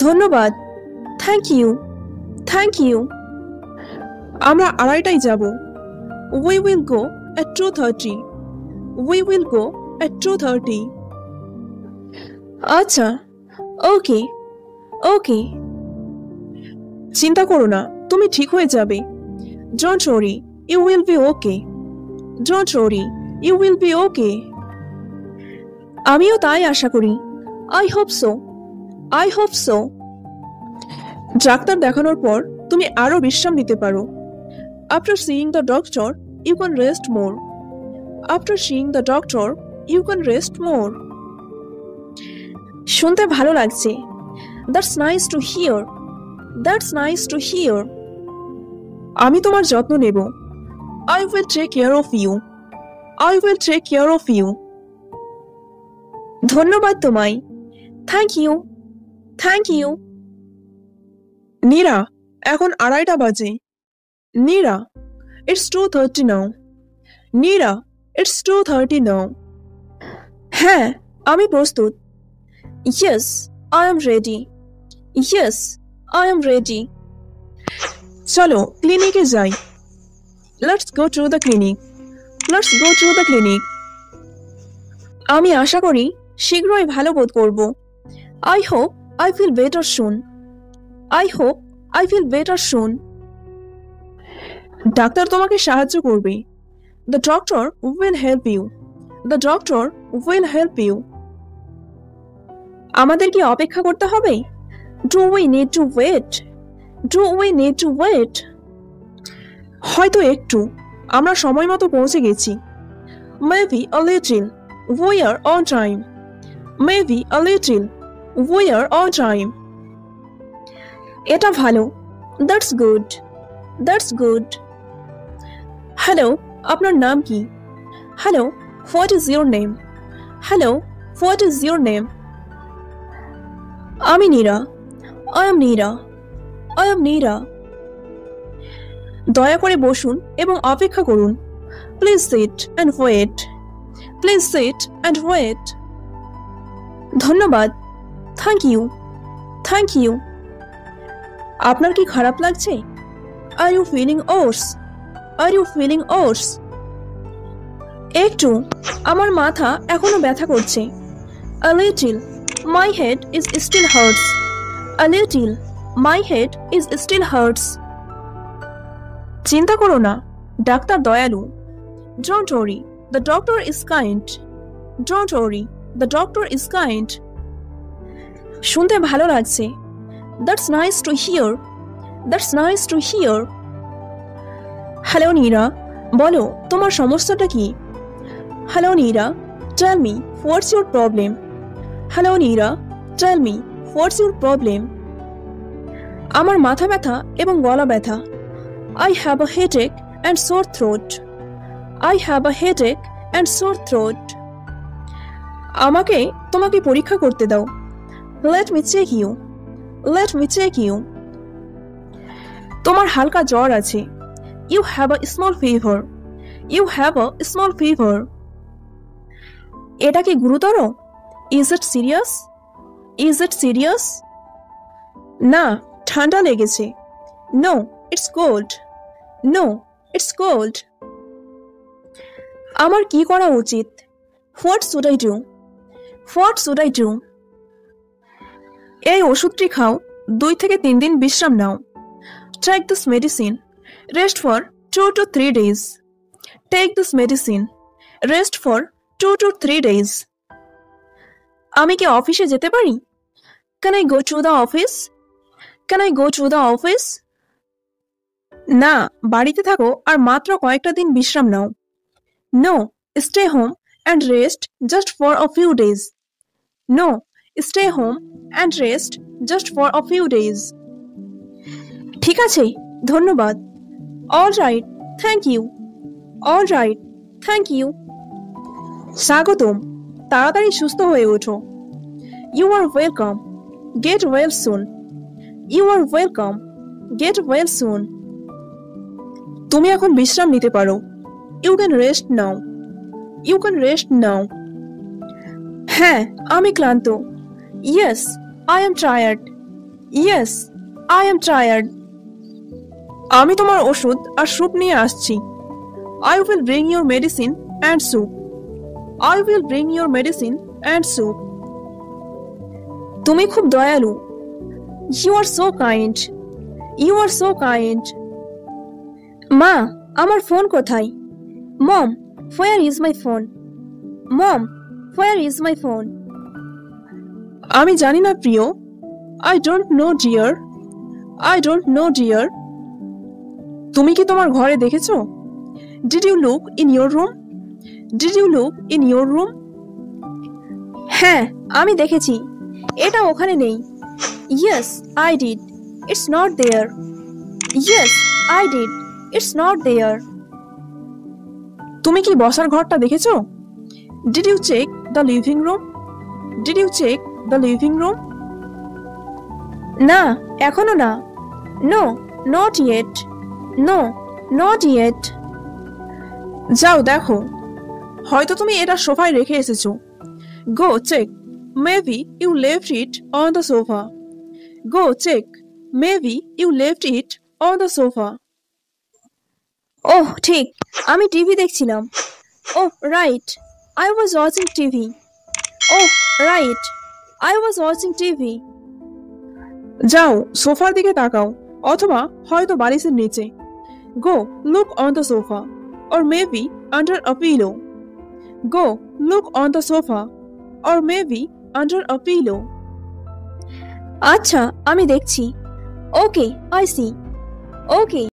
ধন্যবাদ। Thank you, thank you. আমরা আড়াইটায় যাব। We will go at 2:30. We will go at 2:30. আচ্ছা, ওকে ওকে। চিন্তা করো না, তুমি ঠিক হয়ে যাবে। Don't worry, you will be okay. Don't worry, you will be okay. আমিও তাই আশা করি। I hope so, I hope so. ডাক্তার দেখানোর পর তুমি আরো বিশ্রাম নিতে পারো। After seeing the doctor you can rest more. After seeing the doctor you can rest more. শুনতে ভালো লাগছে। That's nice to hear, that's nice to hear. আমি তোমার যত্ন নেব। I will take care of you, I will take care of you. ধন্যবাদ তোমায়। Thank you, thank you. Neera, এখন আড়াইটা বাজে। Neera, it's 2:30 now. Neera, it's 2:30 now. হ্যাঁ, আমি প্রস্তুত। Yes, I am ready. Yes, I am ready. চলো ক্লিনিকে যাই। Let's go to the clinic, let's go to the clinic. আমি আশা করি শীঘ্রই ভালো বোধ করব। I hope I feel better soon. I hope I feel better soon. Doctor তোমাকে সাহায্য করবে। The doctor will help you, the doctor will help you. আমাদের কি অপেক্ষা করতে হবে? Do we need to wait? Do we need to wait? হয়তো একটু। আমরা সময় মতো পৌঁছে গেছি। Maybe a little, we are on time. Maybe a little, we are on time. এটা ভালো। That's good, that's good. Hello, আপনার নাম কি? Hello, what is your name? Hello, what is your name? আমি Nira. I am Neera, I am Neera. দয়া করে বসুন এবং অপেক্ষা করুন। Please sit and wait, please sit and wait. ধন্যবাদ। Thank you, thank you. আপনার কি খারাপ লাগছে? Are you feeling worse? Are you feeling worse? একটু। আমার মাথা এখনো ব্যথা করছে। A little. My head is still hurts. A little. My head is still hurts. চিন্তা করো না, ডাক্তার দয়ালু। Don't worry, the doctor is kind. Don't worry, the doctor is kind. শুনতে ভালো লাগছে। That's nice to hear. That's nice to hear. Hello Neera, বলো তোমার সমস্যাটা কি? Hello Neera, tell me what's your problem? Hello Neera, tell me what's your problem? আমার মাথা ব্যথা এবং গলা ব্যথা। I have a headache and sore throat. I have a headache and sore throat. আমাকে তোমাকে পরীক্ষা করতে দাও। Let me check you. Let me check you. তোমার হালকা জ্বর আছে। You have a small fever. You have a small fever. এটা কি গুরুতর? Is it serious? Is it serious? না, ঠান্ডা লেগেছে। No, it's cold. No, it's cold. আমার কি করা উচিত? What should I do? What should I do? এই ওষুধটি খাও, 2 থেকে 3 দিন বিশ্রাম নাও। Take this medicine. Rest for 2 to 3 days. Take this medicine. Rest for 2 to 3 days. আমি কি অফিসে যেতে পারি? Can I go to the office? Can I go to the office? না, বাড়িতে থাকো আর মাত্র কয়েকটা দিন বিশ্রাম নাও। No, stay home and rest just for a few days. No, stay home and rest just for a few days. ঠিক আছে, ধন্যবাদ। All right, thank you. All right, thank you. স্বাগতম। তাড়াতাড়ি সুস্থ হয়ে ওঠো। You are welcome. Get well soon. You are welcome. Get well soon. তুমি এখন বিশ্রাম নিতে পারো। You can rest now. You can rest now. হ্যাঁ, আমি ক্লান্ত। Yes, I am tired. Yes, I am tired. আমি তোমার ওষুধ আর স্যুপ নিয়ে আসছি। I will bring your medicine and soup. I will bring your medicine and soup. তুমি খুব দয়ালু। You are so kind. You are so kind. মা, আমার ফোন কোথায়? Mom, where is my phone? Mom, where is my phone? আমি জানি না প্রিয়। I don't know dear. I don't know dear. তুমি কি তোমার ঘরে দেখেছো? Did you look in your room? Did you look in your room? হ্যাঁ, আমি দেখেছি। এটা ওখানে নেই। Yes, I did. It's not there. Yes, I did. It's not there. তুমি কি বসার ঘরটা দেখেছো? Did you check the living room? Did you check the living room? না, এখনো না। No, not yet. No, not yet. যাও দেখো, হয়তো তুমি এটা সোফায় রেখে এসেছো। Go check. Maybe you left it on the sofa. Go check. Maybe you left it on the sofa. ওহ ঠিক, আমি টিভি দেখছিলাম। Oh, right. I was watching TV. Oh, right. I was watching TV. যাও, সোফার দিকে তাকাও, অথবা হয়তো বালিশের নিচে। Go, look on the sofa. Or maybe under a pillow. Go, look on the sofa. Or maybe under a pillow. আচ্ছা, আমি দেখছি। Okay, I see. Okay.